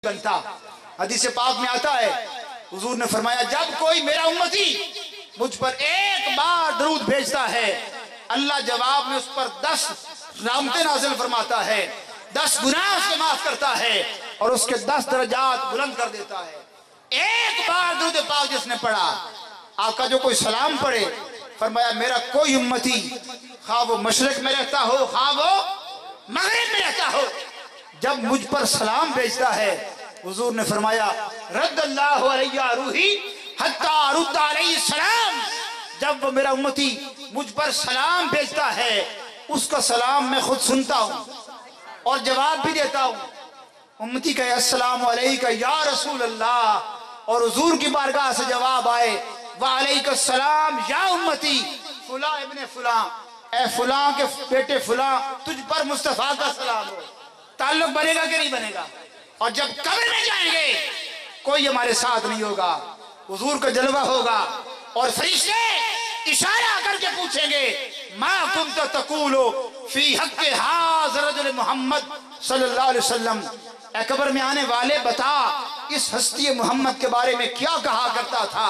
بنتا۔ حدیث پاک میں آتا ہے حضور نے فرمایا جب کوئی میرا امتی مجھ پر ایک بار درود بھیجتا ہے اللہ جواب میں اس پر 10 رحمتیں نازل فرماتا ہے، 10 گناہ اس کے معاف کرتا ہے اور اس کے 10 درجات بلند کر دیتا ہے۔ ایک بار درود پاک جس نے پڑھا، آقا جو کوئی سلام پڑھے، فرمایا میرا کوئی امتی خواہ وہ مشرق میں رہتا ہو خواہ وہ مغرب میں رہتا ہو، جب مجھ پر سلام بھیجتا ہے حضور نے فرمایا رد اللہ علیہ روحی حتی رد علیہ السلام، جب وہ میرا امتی مجھ پر سلام بھیجتا ہے اس کا سلام میں خود سنتا ہوں اور جواب بھی دیتا ہوں۔ امتی کہے السلام علیکہ یا رسول اللہ اور حضور کی بارگاہ سے جواب آئے وعلیکہ السلام یا امتی فلاں ابن فلاں، اے فلاں کے بیٹے فلاں تجھ پر مصطفیٰ کا سلام ہو، تعلق بنے گا کہ نہیں بنے گا؟ اور جب قبر میں جائیں گے کوئی ہمارے ساتھ نہیں ہوگا، حضور کا جلوہ ہوگا اور فرشتے اشارہ کر کے پوچھیں گے ما کنت تقول فی حق ھذا الرجل محمد صلی اللہ علیہ وسلم، اے قبر میں آنے والے بتا اس ہستی محمد کے بارے میں کیا کہا کرتا تھا؟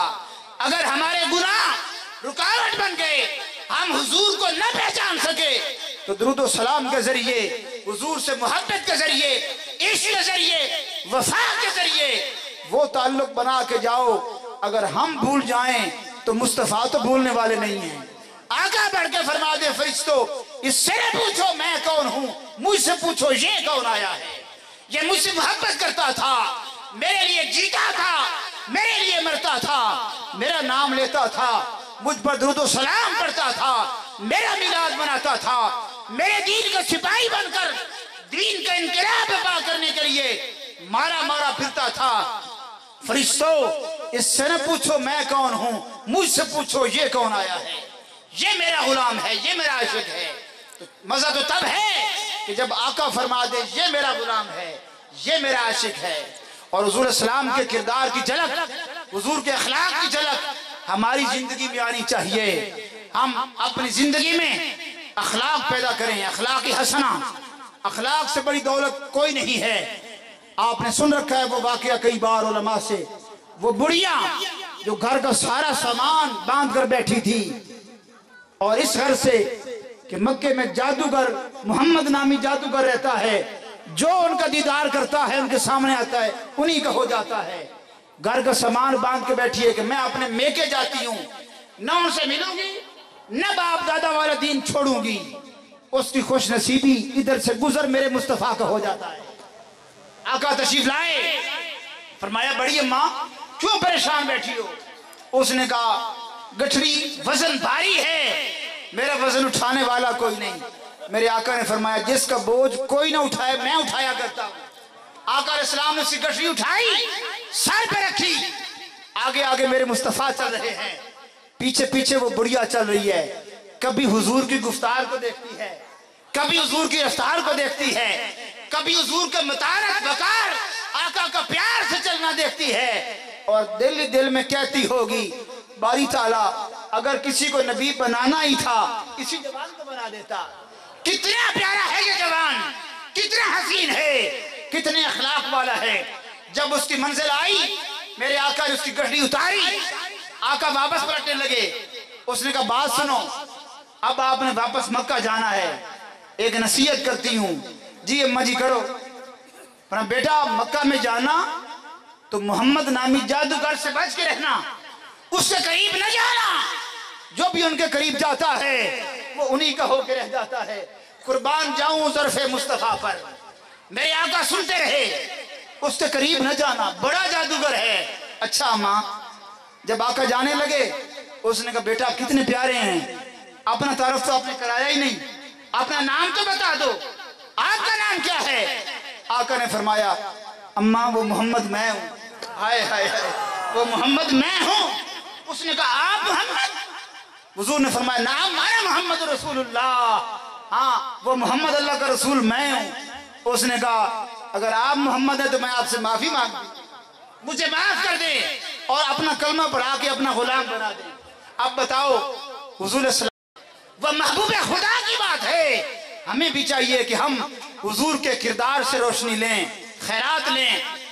اگر ہمارے گناہ رکاوٹ بن گئے ہم حضور کو نہ پہچان سکے تو درود و سلام کے ذریعے حضور سے محبت کے ذریعے عشق کے ذریعے وفا کے ذریعے وہ تعلق بنا کے جاؤ۔ اگر ہم بھول جائیں تو مصطفیٰ تو بھولنے والے نہیں ہیں۔ آقا بڑھ کے فرما دے فرشتوں اس سے نہ پوچھو میں کون ہوں، مجھ سے پوچھو یہ کون آیا ہے، یہ مجھ سے محبت کرتا تھا، میرے لیے جیتا تھا، میرے لیے مرتا تھا، میرا نام لیتا تھا، مجھ پر درود و سلام پڑھتا تھا، میرا میلاد مناتا تھا، میرے دین کا سپاہی بن کر دین کا انقلاب برپا کرنے کے لیے مارا مارا پھرتا تھا۔ فرشتوں اس سے نہ پوچھو میں کون ہوں، مجھ سے پوچھو یہ کون آیا ہے، یہ میرا غلام ہے، یہ میرا عاشق ہے۔ مزہ تو تب ہے کہ جب آقا فرما دے یہ میرا غلام ہے، یہ میرا عاشق ہے۔ اور حضور السلام کے کردار کی جھلک، حضور کے اخلاق کی جھلک ہماری زندگی میں آنی چاہیے۔ ہم اپنی زندگی میں اخلاق پیدا کریں، اخلاقی حسنہ، اخلاق سے بڑی دولت کوئی نہیں ہے۔ آپ نے سن رکھا ہے وہ واقعہ کئی بار علماء سے، وہ بڑھیا جو گھر کا سارا سامان باندھ کر بیٹھی تھی اور اس گھر سے کہ مکے میں جادوگر محمد نامی جادوگر رہتا ہے، جو ان کا دیدار کرتا ہے ان کے سامنے آتا ہے انہی کا ہو جاتا ہے۔ گھر کا سامان باندھ کے بیٹھی ہے کہ میں اپنے میکے جاتی ہوں، نہ ان سے ملوں گی نہ باپ دادا والا دین چھوڑوں گی۔ اس کی خوش نصیبی ادھر سے گزر میرے مصطفیٰ کا ہو جاتا ہے۔ آقا تشریف لائے، فرمایا بڑی اماں کیوں پریشان بیٹھی ہو؟ اس نے کہا گٹھڑی وزن بھاری ہے، میرا وزن اٹھانے والا کوئی نہیں۔ میرے آقا نے فرمایا جس کا بوجھ کوئی نہ اٹھائے میں اٹھایا کرتا ہوں۔ آقا علیہ السلام نے اس کی گٹھڑی اٹھائی، سر پہ رکھی، آگے آگے میرے مصطفیٰ چل رہے ہیں، پیچھے پیچھے وہ بڑھیا چل رہی ہے، کبھی حضور کی گفتار کو دیکھتی ہے، کبھی حضور کی رفتار کو دیکھتی ہے، کبھی حضور کے متارک وقار آقا کا پیار سے چلنا دیکھتی ہے، اور دل دل میں کہتی ہوگی باری تعالیٰ اگر کسی کو نبی بنانا ہی تھا اسی جوان کو بنا دیتا۔ کتنا پیارا ہے یہ جوان، کتنا حسین ہے، کتنے اخلاق والا ہے۔ جب اس کی منزل آئی میرے آقا نے اس کی گٹھڑی اتاری، آقا واپس پلٹنے لگے۔ اس نے کہا بات سنو، اب آپ نے واپس مکہ جانا ہے، ایک نصیحت کرتی ہوں۔ جی اماں جی کرو۔ بیٹا مکہ میں جانا تو محمد نامی جادوگر سے بچ کے رہنا، اس سے قریب نہ جانا، جو بھی ان کے قریب جاتا ہے وہ انہی کا ہو کے رہ جاتا ہے۔ قربان جاؤں ظرف مصطفیٰ پر، میرے آقا سنتے رہے اس سے قریب نہ جانا، بڑا جادوگر ہے۔ اچھا ماں، جب آقا جانے لگے اس نے کہا بیٹا کتنے پیارے ہیں، اپنا تعارف تو آپ نے کرایا ہی نہیں، اپنا نام تو بتا دو، آپ کا نام کیا ہے؟ آقا نے فرمایا اماں وہ محمد میں ہوں۔ ہائے ہائے ہائے، وہ محمد میں ہوں؟ اس نے کہا آپ محمد؟ حضور نے فرمایا نام مانا محمد رسول اللہ، ہاں وہ محمد اللہ کا رسول میں ہوں۔ اس نے کہا اگر آپ محمد ہیں تو میں آپ سے معافی مانگتا ہوں، مجھے معاف کر دیں اور اپنا کلمہ پڑھا کے اپنا غلام بنا دیں۔ اب بتاؤ حضور السلام وہ محبوب خدا کی بات ہے، ہمیں بھی چاہیے کہ ہم حضور کے کردار سے روشنی لیں، خیرات لیں،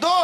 2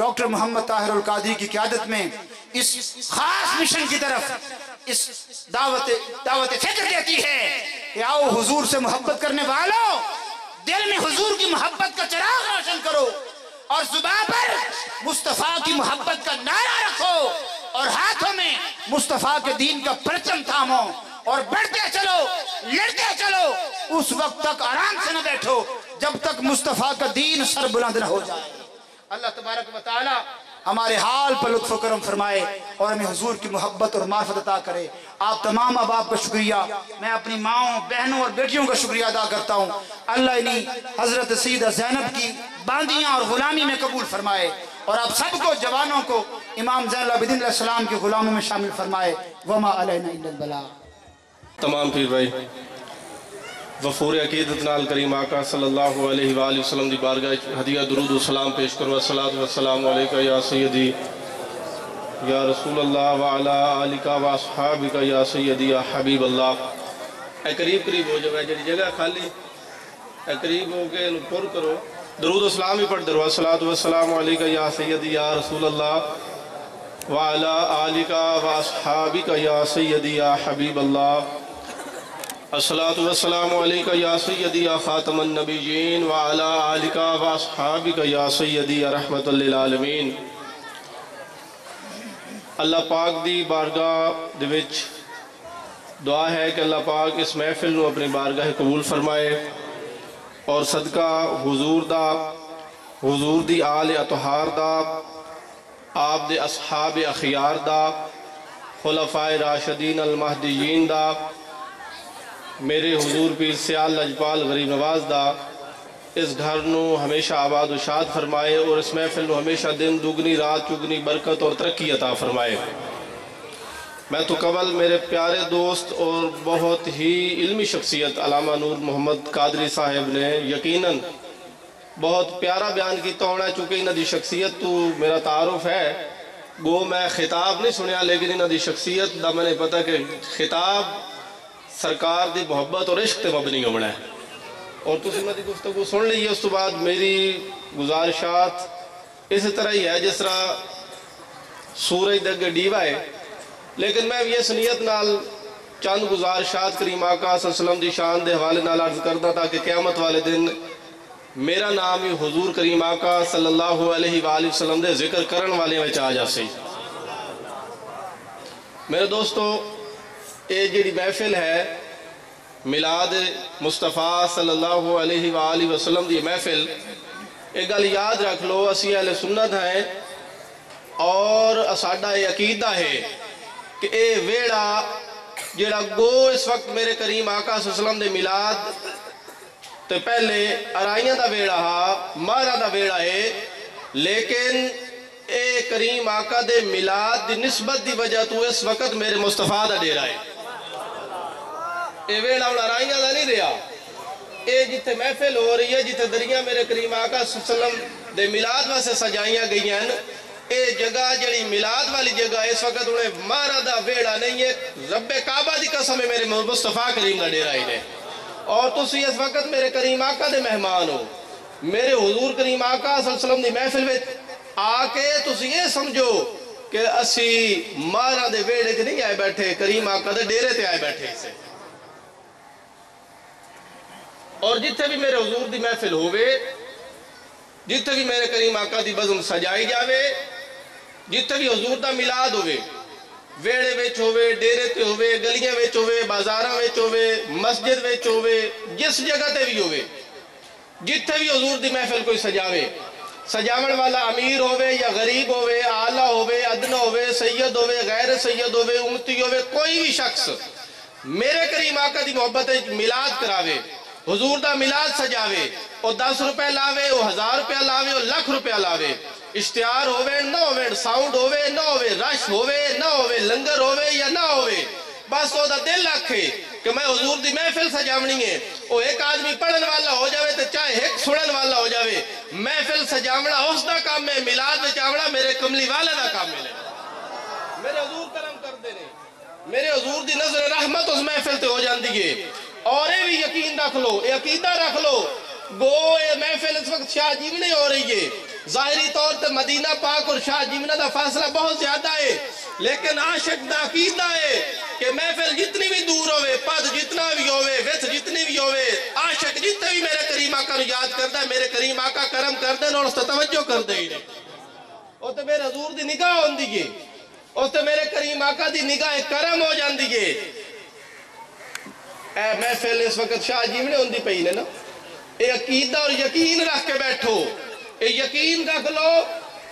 ڈاکٹر محمد طاہر القادری کی قیادت میں اس خاص مشن کی طرف اس دعوت فکر دیتی ہے کہ آؤ حضور سے محبت کرنے والوں، دل میں حضور کی محبت کا چراغ روشن کرو اور زبان پر مصطفیٰ کی محبت کا نعرہ رکھو اور ہاتھوں میں مصطفیٰ کے دین کا پرچم تھامو اور بڑھتے چلو، لڑتے چلو، اس وقت تک آرام سے نہ بیٹھو جب تک مصطفیٰ کا دین سر بلند نہ ہو جائے۔ اللہ تبارک و تعالی ہمارے حال پر لطف و کرم فرمائے اور ہمیں حضور کی محبت اور معرفت عطا کرے۔ آپ تمام احباب کا شکریہ، میں اپنی ماؤں، بہنوں اور بیٹیوں کا شکریہ ادا کرتا ہوں۔ اللہ انہیں حضرت سیدہ زینب کی باندیاں اور غلامی میں قبول فرمائے اور آپ سب کو، جوانوں کو، امام زین العابدین علیہ السلام کے غلاموں میں شامل فرمائے۔ وما علینا الا البلاغ۔ تمام پیر بھائی وفور عقیدت نال کریم آقا صلی اللہ علیہ وآلہ وسلم دی بارگاہ ہدیہ درود و سلام پیش کرو۔ الصلاۃ والسلام علیکہ یا سیدی یا رسول اللہ وعلا آلکہ و اصحابکہ یا سیدی یا حبیب اللہ۔ اے قریب ہو جو ہے جڑی جگہ خالی اے قریب ہو کے پر کرو، درود و سلام ہی پڑھ درو۔ الصلاۃ والسلام علیکہ یا سیدی یا رسول اللہ وعلا آلکہ و اصحابکہ یا سیدی یا حبیب اللہ۔ الصلاۃ والسلام علیکہ یا سیدی یا خاتم النبیین وعلا آلکہ و اصحابکہ یا سیدی یا رحمت للعالمین۔ اللہ پاک دی بارگاہ دے وچ دعا ہے کہ اللہ پاک اس محفل نو اپنی بارگاہ قبول فرمائے اور صدقہ حضور دی آل اطہار دا، آپ دے اصحاب اخیار دا، خلفائے راشدین المہدیین دا، میرے حضور پیر سیال لجپال غریب نواز دا اس گھر نو ہمیشہ آباد و شاد فرمائے اور اس محفل نو ہمیشہ دن دگنی رات چگنی برکت اور ترقی عطا فرمائے۔ میں تو قبل میرے پیارے دوست اور بہت ہی علمی شخصیت علامہ نور محمد قادری صاحب نے یقیناً بہت پیارا بیان کیتا ہونا، چونکہ انہاں دی شخصیت تو میرا تعارف ہے، گو میں خطاب نہیں سنیا لیکن انہاں دی شخصیت دا میں نے پتا کہ خطاب سرکار دی محبت اور عشق تے مبنی ہونا ہے، اور تو انہاں دی گفتگو سن لی ہے۔ اس تو بعد میری گزارشات اس طرح ہی ہے جس طرح سورج دے اگے ڈیوا ہے، لیکن میں یہ سنیت نال چند گزارشات کریم آقا صلی اللہ علیہ وسلم دی شان دے حوالے نال عرض کردا تاکہ قیامت والے دن میرا نام ہی حضور کریم آقا صلی اللہ علیہ وآلہ وسلم دے ذکر کرن والے میں آ جا سی۔ میرے دوستو، یہ جڑی محفل ہے میلاد مصطفیٰ صلی اللہ علیہ وآلہ وسلم دی محفل، ایک گل یاد رکھ لو، اسی اہل سنت ہیں اور ساڈا یہ عقیدہ ہے کہ اے ویڑا جڑا گو اس وقت میرے کریم آقا صلی اللہ علیہ وسلم دے میلاد تو پہلے ارائیاں دا ویڑا ہا، مارا دا ویڑا ہے، لیکن اے کریم آقا دے میلاد دی نسبت دی وجہ تو اس وقت میرے مصطفیٰ دا ڈیرا ہے۔ اے ویڑا انہا ارائیاں دا نہیں رہا، اے جتے محفل ہو رہی ہے، جتے دریاں میرے کریم آقا صلی اللہ علیہ وسلم دے میلاد میں سے سجائیاں گئی ہیں، اے جگہ جڑی میلاد والی جگہ اس وقت انہیں مارا دا ویڑا نہیں ہے، رب کعبہ دی قسم ہے میرے مصطفیٰ کریم دا ڈیرا ہی نے، اور تسی اس وقت میرے کریم آقا دے مہمان ہو، میرے حضور کریم آقا صلی اللہ علیہ وسلم دی محفل میں آ کے تسی یہ سمجھو کہ اسی مارا دے ویڑے کے نہیں آئے بیٹھے، کریم آقا دے ڈیرے تے آئے بیٹھے اسے۔ اور جتھے بھی میرے حضور دی محفل ہوئے، جتھے بھی میرے کریم آقا دی بزم سجائی جاوے، جتھے بھی حضور دا میلاد ہوئے، ویڑے ویچ ہوئے، ڈیرے تے ہوئے، گلیاں ویچ ہوئے، بازاراں ویچ ہوئے، مسجد ویچ ہوئے، جس جگہ تے بھی ہوئے، جتھے بھی حضور دی محفل کوئی سجاوے، سجاون والا امیر ہوئے یا غریب ہوئے، آلہ ہوئے، ادنا ہوئے، سید ہوئے، غیر سید ہوئے، امتی ہوئے، کوئی بھی شخص میرے کریم آقا دی محبت میلاد کراوے، حضور دا میلاد سجاوے، او 10 روپے لاوے، او 1000 روپے لاوے، او لکھ روپے لاوے، اشتہار ہوئے نہ ہوئے، ساؤنڈ ہوئے نہ ہوئے، رش ہوئے نہ ہوئے، لنگر ہوئے یا نہ ہوئے، بس او دا دل رکھے کہ میں حضور دی محفل سجاونی ہے، او ایک آدمی پڑھن والا ہو جاوے تو چاہے ایک سنن والا ہو جاوے، محفل سجاونا اس دا کام ہے، میلاد میں چاونا میرے کملی والے دا کام ہے۔ میرے حضور کرم کر دینے، میرے حضور دی نظر رحمت اس محفل تے ہو جان دیئے، اور یہ بھی یقین رکھ لو، یہ عقیدہ رکھ لو، گو یہ محفل اس وقت شاہ جیونی ہو رہی ہے، ظاہری طور تے مدینہ پاک اور شاہ جیمنہ دا فاصلہ بہت زیادہ ہے، لیکن عاشق دا عقیدہ ہے کہ محفل جتنی بھی دور ہوئے، پد جتنا بھی ہوئے، ویت جتنی بھی ہوئے، عاشق جتنے بھی میرے کریم آقا نو یاد کردا ہے، میرے کریم آقا کرم کردے اور اس تے توجہ کردے ہی نہیں۔ اس تے میرے حضور دی نگاہ ہوندی ہے، اس تے میرے کریم آقا دی نگاہ کرم ہو جاندی ہے۔ اے محفل اس وقت شاہ جیمنے ہوندی پئی نے نا، اے عقیدہ اور یقین رکھ کے بیٹھو، اے یقین رکھ لو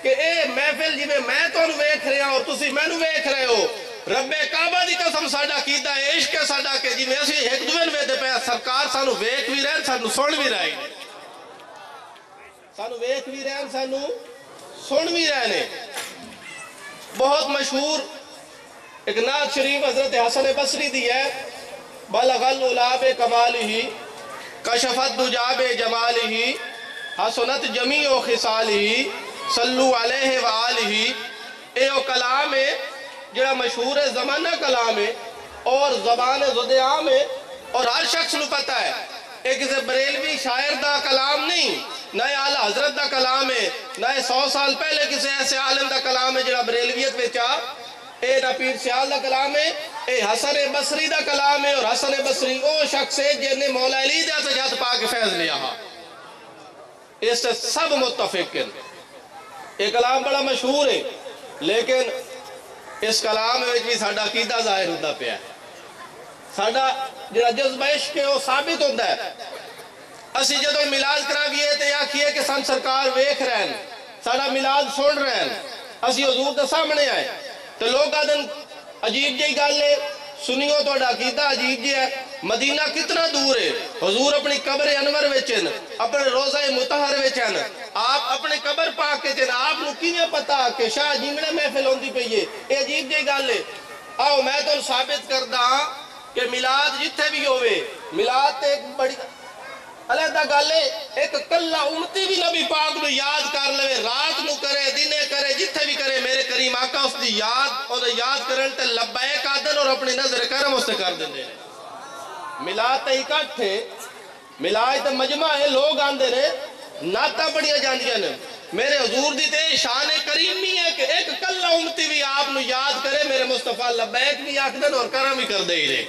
کہ اے محفل جی میں تو ویکھ رہا اور تسی میں ویکھ رہے ہو، رب کعبہ دی قسم ساڈا عقیدہ ہے، عشق ہے ساڈا کہ جی میں اسی ایک دوے نوں ویکھدے پئے سرکار سانو ویکھ بھی رہن سانو سن بھی رہے، سانو ویکھ بھی رہن سانو سن بھی رہے۔ بہت مشہور ایک نعت شریف حضرت حسن بصری دی ہے، بلغ العلا بکمالہ کشفت دجا بجمالہ حسنت جمیع خصالہ صلو علیہ وآلہ۔ اے او کلام ہے جڑا مشہور ہے، زمانہ کلام ہے اور زبان زد عام ہے اور ہر شخص نو پتہ ہے۔ ایک کسی بریلوی شاعر دا کلام نہیں، نہ اعلیٰ حضرت دا کلام ہے، نہ 100 سال پہلے کسی ایسے عالم دا کلام ہے جڑا بریلویت میں چاہ، اے نہ پیر سیال دا کلام ہے، اے حسن بصری دا کلام ہے، اور حسن بصری او شخص ہے جن نے مولا علی دا سجاد پا کے فیض لیا ہا، اس سے سب متفق ہیں۔ یہ کلام بڑا مشہور ہے، لیکن اس کلام میں بھی ساڈا عقیدہ ظاہر ہوتا پیا ہے، ساڈا جڑا جذبہ عشق ہے وہ ثابت ہوتا ہے۔ اسی جدو میلاد کراویے تے آکھیے کہ سن سرکار ویکھ رہے ہیں، ساڈا میلاد سن رہے ہیں، اسی حضور دے سامنے آئے تو لوگ آدن عجیب جی گل ہے، سنیو تو عقیدہ عجیب جی ہے، مدینہ کتنا دور ہے، حضور اپنی قبر انور وچن، اپنے روضہ مطہر وچن، آپ اپنے قبر پاک کے جن، آپ نو کیویں پتا کہ شاہ جیمنے محفل ہوندی پئی ہے، یہ عجیب جی گل ہے۔ آؤ میں تو ثابت کردا کہ میلاد جتھے بھی ہوئے، میلاد تے ایک بڑی علیحدہ گل ہے، ایک کلا امتی بھی نبی پاک نو یاد کر لے، رات نو کرے دینے کرے جتھے بھی کرے، میرے کریم آقا اس دی یاد کرن تے لبیک آدن اور اپنی نظر کرم اس تے کر دیں دے۔ میلاد تے اکٹھ ہے، میلاد تے مجمع ہے، لوگ آندے نے، نعتاں پڑھیاں جاندیاں نے، میرے حضور دی تے شان کریمی ہے کہ ایک کلا امتی بھی آپ نو یاد کرے، میرے مصطفیٰ لبیک بھی آکھ دن اور کرم بھی کر دے رہے۔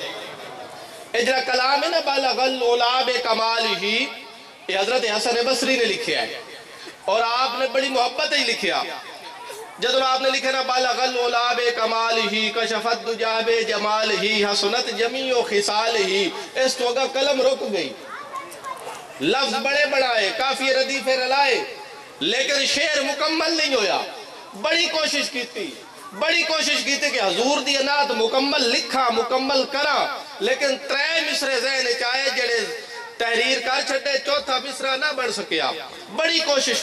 اجرا کلام ہے نا بلغ العلا بکمالہ، یہ حضرت حسن بصری نے لکھیا ہے اور آپ نے بڑی محبت ہی لکھیا۔ جب آپ نے لکھا نا بلغ العلا بکمالہ کشفت دجا بجمالہ حسنت جمیع خصالہ، اس تو اگا قلم رک گئی، لفظ بڑے بڑھائے، کافی ردیف رلائے، لیکن شعر مکمل نہیں ہویا۔ بڑی کوشش کی تھی کہ حضور دی نعت مکمل لکھا، مکمل کرا، لیکن 3 مصرے ذہن چاہے جڑے تحریر کر چھٹے، چوتھا مصرہ نہ بڑھ سکیا۔ بڑی کوشش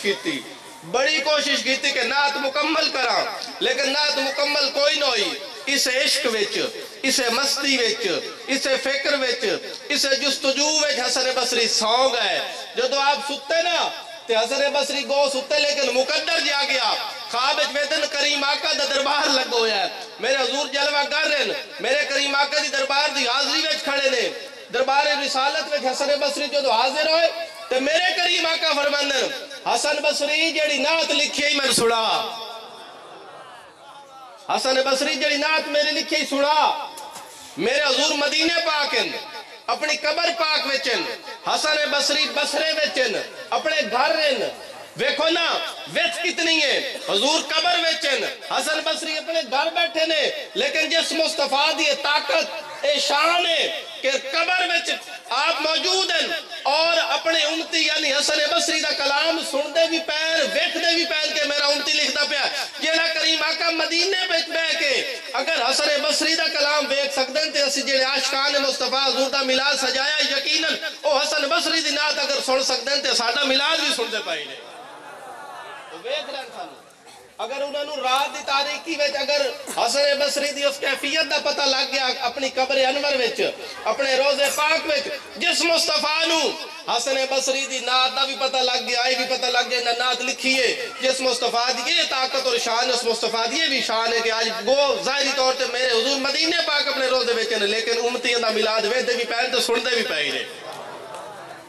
کی تھی کہ نعت مکمل کرا، لیکن نعت مکمل کوئی نہ ہوئی۔ اس عشق وچ، اس مستی وچ، اس فکر وچ، اس جستجو وچ حسن بصری سو گئے۔ جدو آپ ستے نا تے حسن بصری گو ستے، لیکن مقدر جا گیا، خواب ویدن کریم آقا دا دربار لگو ہے، میرے حضور جلوہ گر رہن، میرے کریم آقا دی دربار دی حاضری وچ کھڑے نے، دربار رسالت وچ حسن بصری جو حاضر ہوئے تے میرے کریم آقا فرماندن حسن بصری جڑی نعت لکھی ہی میں سنا، حسن بصری جڑی نعت میرے لکھی ہی سنا۔ میرے حضور مدینے پاکن، اپنی قبر پاک وچن، حسن بصری بصرے وچن، اپنے گھر رہن، ویکھو نا ویت کتنی ہے، حضور قبر وچن، حسن بصری اپنے گھر بیٹھے نے، لیکن جس مصطفیٰ دی طاقت اے شان ہے کہ قبر وچ آپ موجود ہیں اور اپنے امتی یعنی حسن بصری دا کلام سن دے بھی پین، ویکھ دے بھی پین کہ میرا امتی لکھتا پیا، جیڑا کریم آقا مدینے وچ بیٹھ کے اگر حسن بصری دا کلام ویکھ سکتے ہیں تے اسی جڑے عاشقان مصطفیٰ حضور دا میلاد سجایا یقیناً او حسن بصری دی نعت اگر سن سکتے ہیں تے ساڈا میلاد بھی سن دے پائی نے۔ ویکھ رہن سانو اگر انہوں نے رات دی تاریخی وچ اگر حسن بصری دی اس کیفیت دا پتہ لگ گیا اپنی قبر انور وچ، اپنے روضے پاک وچ، جس مصطفیٰ نو حسن بصری دی نعت دا بھی پتہ لگ گیا، یہ بھی پتہ لگ گیا نعت لکھی ہے، جس مصطفیٰ دی یہ طاقت اور شان، اس مصطفیٰ دی یہ بھی شان ہے کہ آج گو ظاہری طور تے میرے حضور مدینے پاک اپنے روضے وچ ہیں، لیکن امتیاں دا میلاد ویدے بھی پہن تے سن دے بھی پہن۔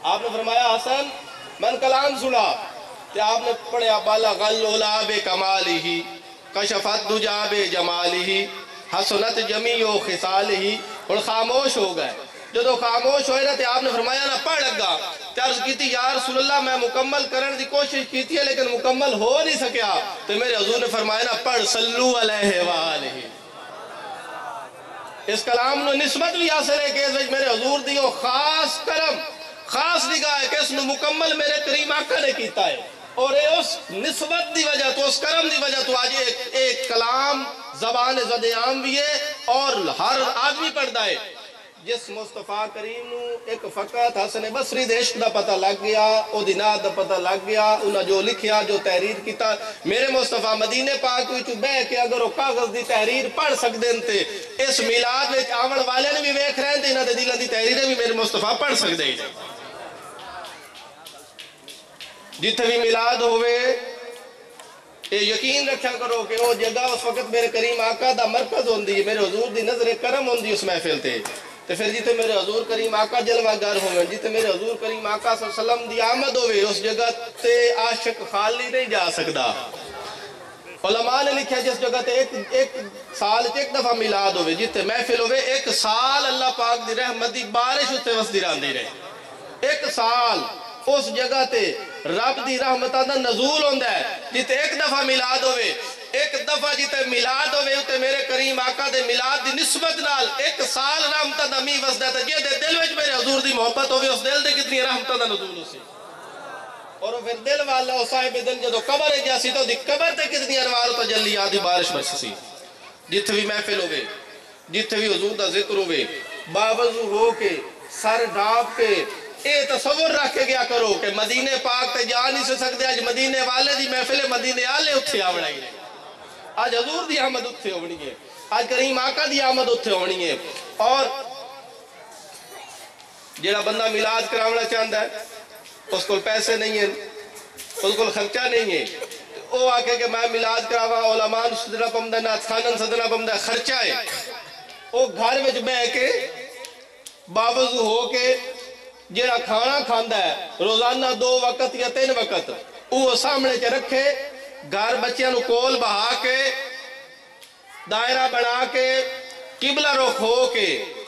آپ نے فرمایا حسن من کلام سنا، تے آپ نے پڑھیا بالغ العلا بکمالہ کشفت دجا بجمالہ حسنت جمیع خصالہ، اور خاموش ہو گئے. جدو خاموش ہوئے نا تے آپ نے فرمایا نا پڑھ لگا تے عرض کیتی یا رسول اللہ میں مکمل کرنے دی کوشش کیتی ہے لیکن مکمل ہو نہیں سکیا. تو میرے حضور نے فرمایا نا پڑھ صلو علیہ وآلہ. اس کلام نو نسبت بھی حاصل ہے کہ اس وچ میرے حضور دیو خاص کرم خاص نگاہ ہے کہ اس نو مکمل میرے کریم آقا نے کیتا ہے. اور اس نسبت دی وجہ تو اس کرم دی وجہ تو آج ایک کلام زبان زد عام بھی ہے اور ہر آدمی پڑھتا ہے. جس مصطفیٰ کریم نو ایک فقط حسن بصری دے عشق دا پتہ لگ گیا، او دی نعت دا پتہ لگ گیا، انہاں جو لکھیا جو تحریر کیتا. میرے مصطفیٰ مدینے پاک وچ بہ کے اگر وہ کاغذ دی تحریر پڑھ سکدے تے اس میلاد وچ آون والے نے بھی ویکھ رہے تے انہاں دے دلاں دی تحریریں بھی میرے مصطفیٰ پڑھ سکدے ہی. جتھے بھی میلاد ہوئے یہ یقین رکھا کرو کہ وہ جگہ اس وقت میرے کریم آقا دا مرکز ہوندی ہے، میرے حضور دی نظر کرم ہوندی اس محفل تے. تو پھر جیتے میرے حضور کریم آقا جلوہ گر ہوئے، جیتے میرے حضور کریم آقا صلی اللہ علیہ وسلم دی آمد ہوئے، اس جگہ تے عاشق خالی نہیں جا سکدا. علماء نے لکھا جس جگہ تے ایک سال ایک دفعہ میلاد ہوئے، جیتے محفل ہوئے ایک سال اللہ پاک دی رحمت دی بارش اتے وسدی راندی رہے. ایک سال اس جگہ تے رب دی رحمتہ دا نزول ہوندہ ہے. جیتے ایک دفعہ میلاد ہوئے، ایک دفعہ جیتے میلاد ہوئے اتے میرے کریم آقا دے میلاد دی نسبت نال ایک سال رحمتہ دا می وسدہ ہے. جے دے دل وچ میرے حضور دی محبت ہوئے اس دل دے کتنی رحمتہ دا نزول ہو سی. اور پھر دل والا او صاحب دل جدو قبر ہے جاسی تو دی قبر تے کتنی انوار و تجلیات دی بارش برس سی. جتھے بھی محفل ہوئے، جتھے بھی حضور دا ذکر ہوئے، باوضو ہو کے سر ڈھانپ کے اے تصور رکھ کے گیا کرو کہ مدینے پاک تے جا نہیں سکتے. آج مدینے والے دی محفل مدینے آلے اتھے آوڑا ہی ہے. آج حضور دی آمد اتھے ہونی ہے، آج کریم آقا دی آمد اتھے ہونی ہے. اور جیڑا بندہ میلاد کراونا چاہتا ہے اس کو پیسے نہیں ہیں، اس کو خرچہ نہیں ہے، وہ آکے کہ میں میلاد کراوا علماء صدرہ پمدہ نات خانن صدرہ پمدہ خرچہ ہے. وہ گھر میں بہ کے باوضو ہو کے جیڑا کھانا کھاندا ہے روزانہ 2 وقت یا 3 وقت وہ سامنے چ رکھے، گھر بچیاں نو کول بہا کے دائرہ بنا کے قبلہ رخ ہو کے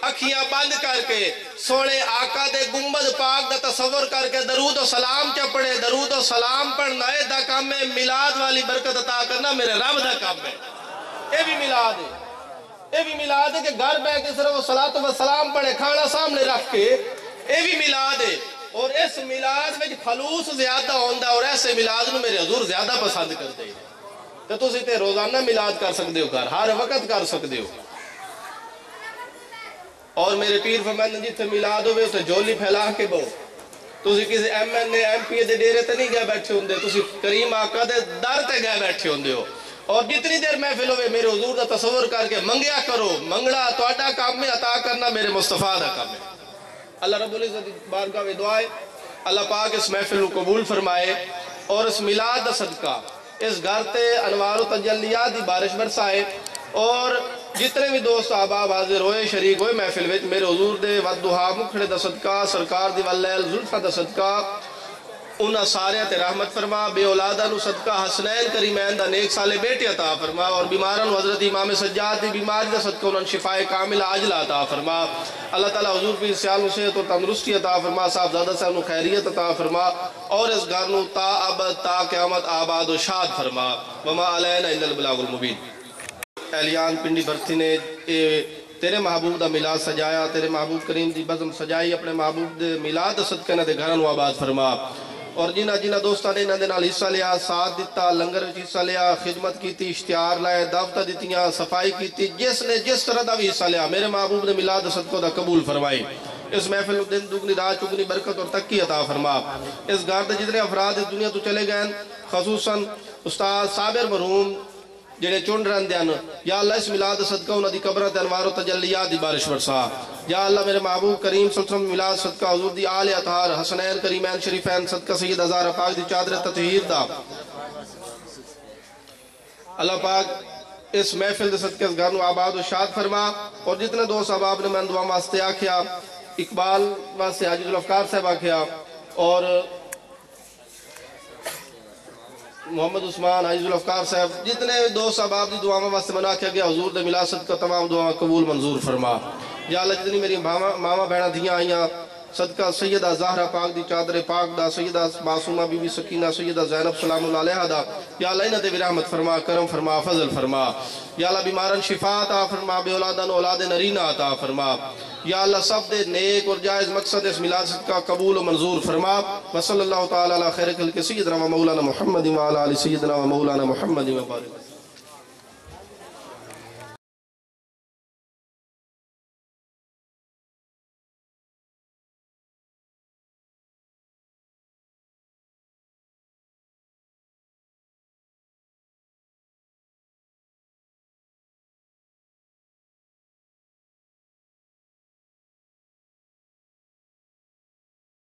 اکھیاں بند کر کے سونے آقا دے گنبد پاک دا تصور کر کے درود و سلام چا پڑھے. درود و سلام پڑھنا ہے دا کام ہے، میلاد والی برکت عطا کرنا میرے رب دا کام ہے. یہ بھی میلاد ہے، یہ بھی میلاد ہے کہ گھر بہ کے صرف وہ صلاۃ و سلام پڑھے کھانا سامنے رکھ کے، یہ بھی میلاد ہے. اور اس میلاد میں خلوص زیادہ ہوندہ اور ایسے میلاد میں میرے حضور زیادہ پسند کرتے ہیں. تو تسی تے روزانہ میلاد کر سکتے ہو، ہر وقت کر سکتے ہو. اور میرے پیر فرمائیں جیتے میلاد ہوئے اسے جولی پھیلا کے بہو. تسی کسی M N A M P A دے ڈیرے تے نہیں گئے بیٹھے ہوندے، تسی کریم آقا دے در تے گئے بیٹھے ہوندے ہو. اور جتنی دیر محفل ہوئے میرے حضور دا تصور کر کے منگیا کرو. منگڑا توڑا کام میں عطا کرنا میرے مصطفیٰ دا کام ہے. اللہ رب العزت بارگاہ میں دعائے اللہ پاک اس محفل کو قبول فرمائے اور اس میلاد دا صدقہ اس گھر تے انوار و تجلیات دی بارش برسائے. اور جتنے بھی دوست احباب حاضر ہوئے شریک ہوئے محفل وچ میرے حضور دے ودہا مکھڑے دا صدقہ سرکار دی واللیل زلفہ دا صدقہ انہاں سارے تے رحمت فرما. بے اولادہ نو صدقہ حسنین کریمین دا نیک سالے بیٹے عطا فرما. اور بیماران حضرت امام سجاد دی بیماری دا صدقہ انہاں شفاء کامل عاجلہ عطا فرما. اللہ تعالیٰ حضور پیر سیال صحت و تندرستی عطا فرما. صاحب زادہ صاحب نو خیریت عطا فرما اور اس گھر نو تا ابد تا قیامت آباد و شاد فرما. وما علینا الا البلاغ المبین. اہلیان پنڈی برتھی نے تیرے محبوب دا میلاد سجایا، تیرے محبوب کریم دی بزم سجائی، اپنے محبوب دے میلاد دا صدقہ نہ دے گھران و آباد فرما. اور جنہ دوستان نے انہاں دے نال حصہ لیا، ساتھ دیتا، لنگر وچ حصہ لیا، خدمت کیتی، اشتہار لائے، دعوتاں دتیاں، صفائی کیتی، جس نے جس طرح دا بھی حصہ لیا میرے محبوب نے میلاد دا صدقہ دا قبول فرمائی. اس محفل کو دن دگنی رات چگنی برکت اور ترقی عطا فرما. اس گھر دے جتنے افراد اس دنیا تو چلے گئے خصوصاً استاد صابر مرحوم جڑے چن رہندے ہیں، یا اللہ اس میلاد صدقہ انہاں دی قبراں تے انوار و تجلیات دی بارش برسا. یا اللہ میرے محبوب کریم صلی اللہ علیہ وسلم میلاد صدقہ حضور دی آل اطہار حسنین کریمین شریفین صدقہ سید ہزار پاک دی چادر تطہیر دا. اللہ پاک اس محفل دے صدقے اس گھر نو آباد و شاد فرما. اور جتنے دوست احباب نے میں دعا واسطے آکھیا، اقبال واسطے حاجی الافکار صاحب آکھیا، اور محمد عثمان عزیز الافکار صاحب جتنے دوست احباب دی دعاواں واسطے منا کیا گیا حضور دے ملاست کا تمام دعاواں قبول منظور فرما یا اللہ جتنی میری ماما بہناں دھیاں آئیاں صدقہ سیدہ زہرہ پاک دی چادر پاک دا سیدہ معصومہ بی بی سکینہ سیدہ زینب سلام اللہ علیہ دا یا اللہ انہ دے بھی رحمت فرما کرم فرما فضل فرما یا اللہ بیمارن شفا عطا فرما بے اولادن اولاد نرینہ عطا فرما یا اللہ سب دے نیک اور جائز مقصد اس ملاست کا قبول و منظور فرما وصلی اللہ تعالی علی خیر خلق سیدنا و مولانا محمد و علی سیدنا و مولانا محمد و بارک